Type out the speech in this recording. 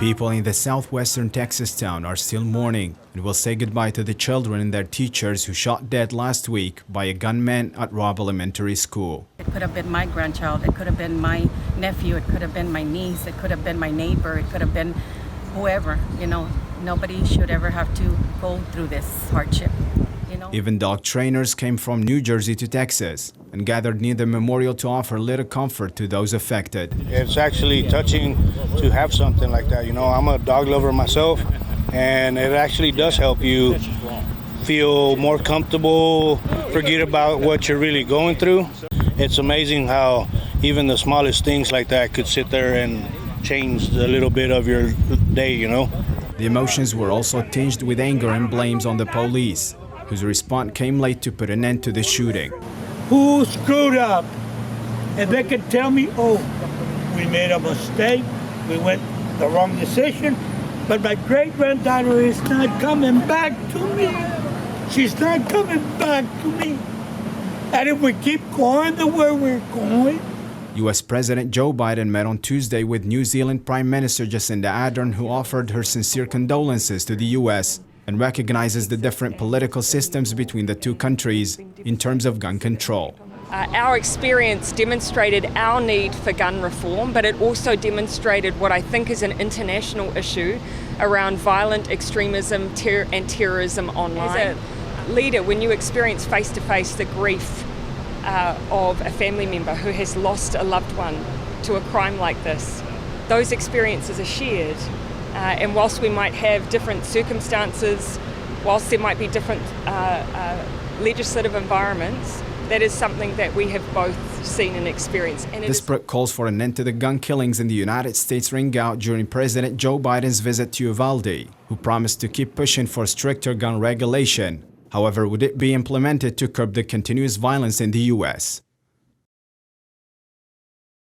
People in the southwestern Texas town are still mourning and will say goodbye to the children and their teachers who shot dead last week by a gunman at Robb Elementary School. It could have been my grandchild, it could have been my nephew, it could have been my niece, it could have been my neighbor, it could have been whoever, Nobody should ever have to go through this hardship, Even dog trainers came from New Jersey to Texas and gathered near the memorial to offer little comfort to those affected. It's actually touching to have something like that. I'm a dog lover myself, and it actually does help you feel more comfortable, forget about what you're really going through. It's amazing how even the smallest things like that could sit there and change a little bit of your day, The emotions were also tinged with anger and blames on the police, whose response came late to put an end to the shooting. Who screwed up? And they can tell me, we made a mistake, we went the wrong decision, but my great-granddaughter is not coming back to me. She's not coming back to me. And if we keep going the way we're going. U.S. President Joe Biden met on Tuesday with New Zealand Prime Minister Jacinda Ardern, who offered her sincere condolences to the U.S. and recognizes the different political systems between the two countries in terms of gun control. Our experience demonstrated our need for gun reform, but it also demonstrated what I think is an international issue around violent extremism and terrorism online. As a leader, when you experience face-to-face the grief of a family member who has lost a loved one to a crime like this, those experiences are shared. And whilst we might have different circumstances, whilst there might be different legislative environments, that is something that we have both seen and experienced. And this book calls for an end to the gun killings in the United States ring out during President Joe Biden's visit to Uvalde, who promised to keep pushing for stricter gun regulation. However, would it be implemented to curb the continuous violence in the U.S.?